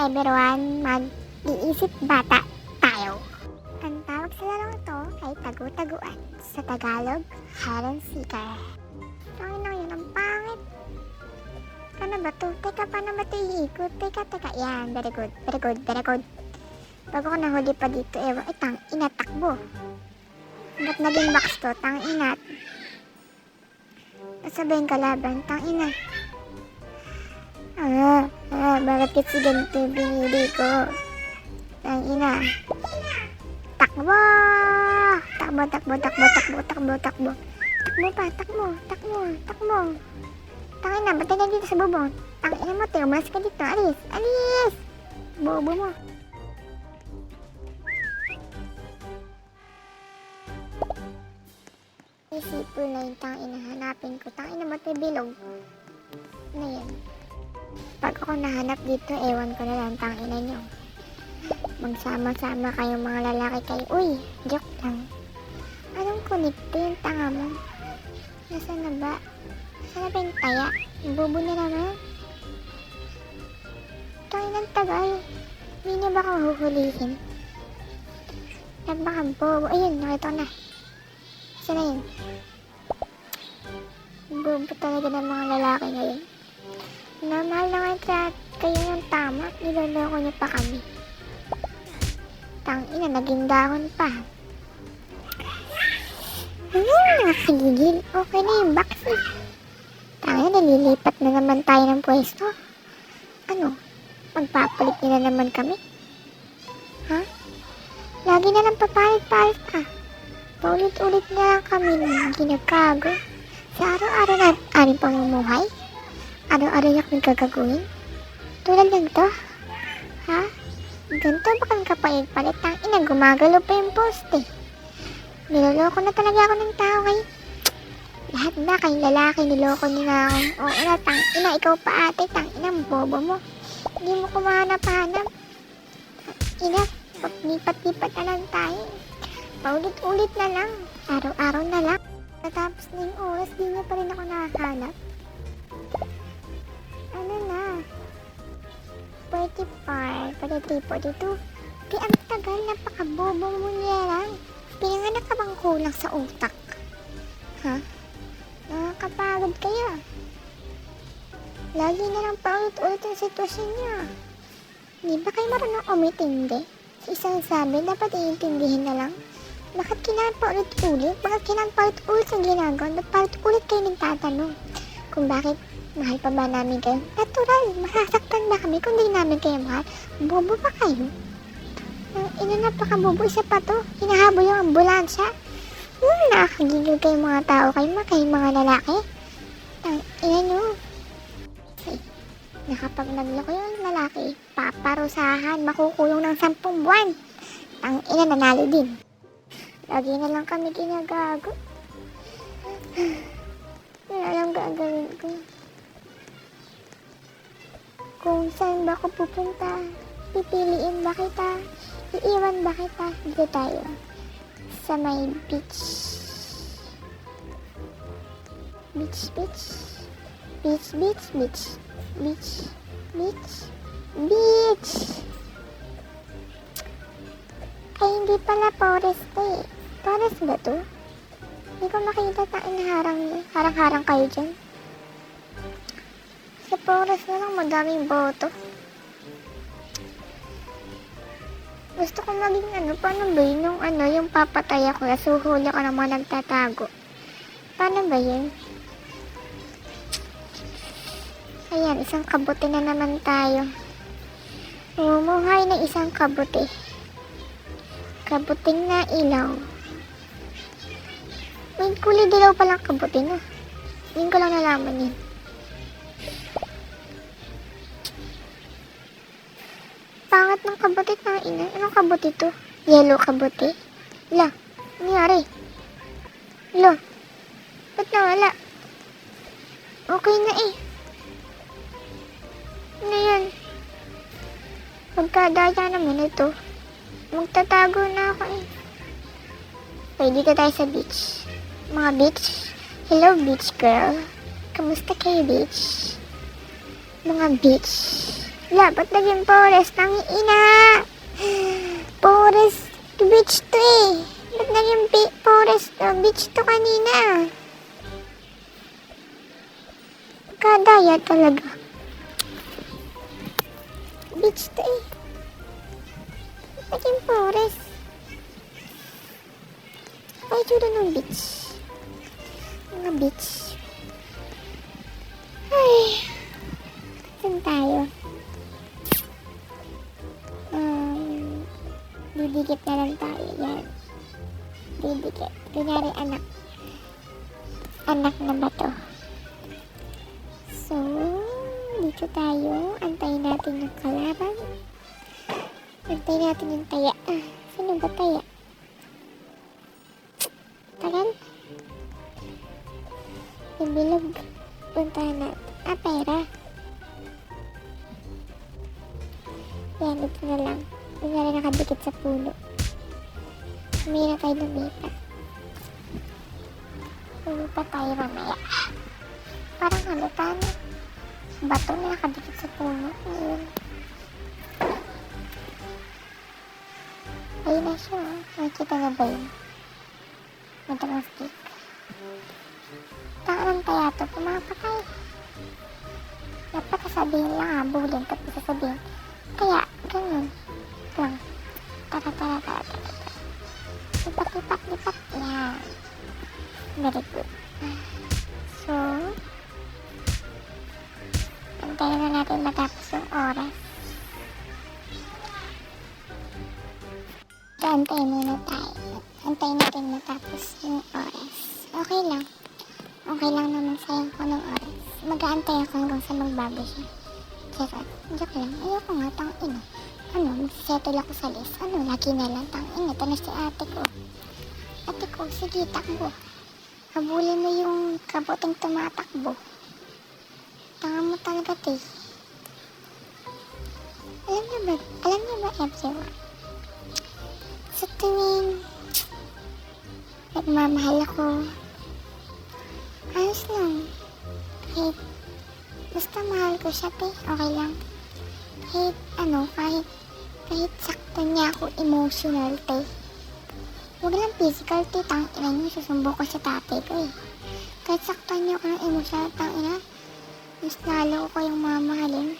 everyone, mag-iisip bata tayo. Ang tawag sa larong to ay tagu-taguan. Sa Tagalog, hide and seeker. Ay na yun, ang pangit. Ano ba to? Teka, paano ba ito iikot? Teka. Yan, very good. Bago ko nahuli pa dito, tang inatakbo. Ba't naging box to? Tang inat. Nasabihin kalaban, tang ina. Bakit kasi ganito binili ko? Tang ina. Takbo! Takbo pa. Tangina, ba't na dito sa bubong? Tangina mo, umalas ka dito. Alis! Bobo mo. Isipin na yung tangina, hanapin ko. Tangina, ba't may bilog? Ano yan? Pag ako nahanap dito, ewan ko na lang, tangina nyo. Magsama-sama kayong mga lalaki kayo. Uy, joke lang. Anong connectin, tanga mo? Nasaan na ba? Sana ba yung taya? Bobo na naman. Tayo ng tagal. Hindi niya ba akong huhulihin? Bobo. Ayun, nakita ko na. Saan na yun? Bobo talaga ng mga lalaki ngayon. Normal naman kayo ng tama. Niloloko niyo pa kami. Tangina, naging dahon pa. Nakakagigil. Okay na yung box eh. Tangina, nalilipat na naman tayo ng pwesto. Ano? Magpapalit nila naman kami? Ha? Lagi na lang papalit-palit ka. Paulit-ulit na lang kami ginagago. Sa araw-araw na aming pamumuhay? Araw-araw na kami gagawin? Tulad ng to? Ha? Ganito ba kami kapalit-palit? Tangina, gumagalo pa yung post eh. Niloloko na talaga ako ng tao ngayon. Lahat na kayong lalaki, niloko niyo na ako. Oo na, tangina, ikaw pa ate, tangina, bobo mo. Hindi mo kumahanap-hanap. Ina, lipat-lipat na lang tayo. Paulit-ulit na lang. Araw-araw na lang. Natapos na yung oras, di niya pa rin ako nakahanap. Ano na? 44, 43, 42. Di ang tagal, napakabobo mo niya lang. Pinanganak ka bang kulang sa utak? Ha? Nakakapagod kayo. Lagi na lang paulit-ulit ang sitwasyon niya. Di ba kayo marunong umitindi? Sa isang sabi, dapat iintindihin na lang. Bakit kailangan paulit-ulit? Bakit kailangan paulit-ulit ang ginagawa? Bakit paulit-ulit kayo nagtatanong? Kung bakit mahal pa ba namin kayo? Natural, masasaktan ba kami kung di namin kayo mahal? Bobo ba kayo? Napakabobo, isa pa to. Hinahabol yung ambulansya. Nakakagigil kayo mga tao kayong mga lalaki. Ina nyo. Nakapag nagloko yung lalaki, paparusahan, makukulong ng 10 buwan. Ina, nanalo din. Lagi na lang kami ginagago. Wala lang gagawin ko. Kung saan ba ako pupunta, pipiliin ba kita, iiwan ba kita, dito tayo. Sa may beach. Beach. Ay, hindi pala forest eh. Forest ba to? Hindi ko makita harang-harang kayo dyan. Sa forest na lang, madaming boto. Gusto ko maging paano ba yun? Yung papatay ako, suhuli ako ng mga nagtatago. Paano ba yun? Ayan, isang kabuti na naman tayo. Umuhay na isang kabuti. Kabuting na ilaw. May kulay dilaw palang kabuti na. Hindi ko lang nalaman yun. Pangat ng kabuti na ina. Anong kabuti to? Yellow kabuti? La, nangyari? La, ba't nawala? Okay na eh. Ano yan? Magkadaya naman ito. Magtatago na ako eh. Okay, dito tayo sa beach. Mga beach. Hello beach girl. Kamusta kayo beach? Mga beach. La, ba't naging forest? Ina! Forest beach to eh. Ba't naging forest to? Beach to kanina. Kadaya talaga. Beach to eh. Ba't naging forest? Ay, tsura ng beach. Mga beach. Ay. Saan tayo? Didikit na lang tayo. Yan. Didikit. Kunyari anak. Anak na ba to? So, dito tayo. Antayin natin yung kalaban. Antayin natin yung taya. Sino ba taya? Tagal? Yung bilog. Puntahan natin. Pera. Yan, dito na lang. Kunyari nakadikit sa puno. Hindi na tayo lumipat. Lumipat tayo mamaya. Parang halata na. Bato na nakadikit sa puno. Ayun. Ayun na siya. Nakikita na ba yun? Madalang stick. Tangan kaya ito. Pumapatay. Dapat sasabihin lang habulin. Tapos sasabihin. Kaya, ganun. Lang. Tara. Lipat. Yan. Very good. So, antayin na natin matapos yung oras. So, antayin muna tayo. Antayin natin matapos yung oras. Okay lang. Okay lang naman sayang ko ng oras. Mag-aantay ako hanggang sa magbago siya. Charot. Joke lang. Ayoko nga, tangina. Settle ako sa list. Lagi na lang, tangina. Ito na si ate ko. Ate ko, sige, takbo. Habulin mo yung kabuting tumatakbo. Tanga mo talaga, te. Alam niyo ba, everyone? Sa tuwing nagmamahal ako, ayos lang. Basta mahal ko siya, te. Okay lang. Kahit sakto niya ako emotional, te. Huwag lang physical, te. Tangina niyo, susumbo ko sa tatay ko, eh. Kahit sakto niya ako ng emotional, tangina, mas lalo ko yung mamahalin.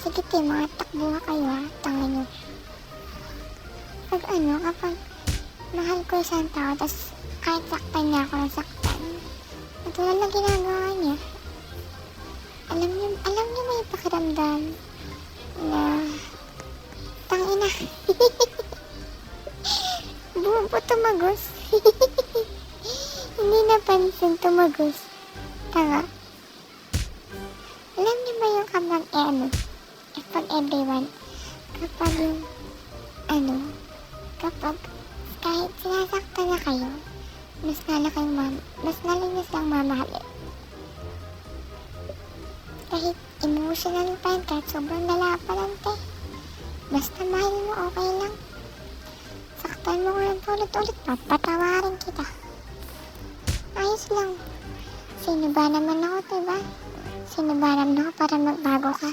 Sige, te, mga takbo kayo, ha. Tangina niyo. Kapag mahal ko isang tao, tas kahit saktan niya ako ng saktan, natulad na ginagawa niya. Alam niyo may pakiramdam na tangina. Bubo tumagos. Hindi napansin tumagos. Tanga. Alam niyo ba yung kapag kapag everyone, kapag yung kapag kahit sinasaktan na kayo, mas lalo niyo silang mamahalin. Kahit emotional pa yun, kahit sobrang lala pa lang, te. Basta mahal mo, okay lang. Saktan mo ko lang ulit-ulit, papatawarin kita. Ayos lang. Sino ba naman ako, diba? Sino ba naman ako para magbago ka?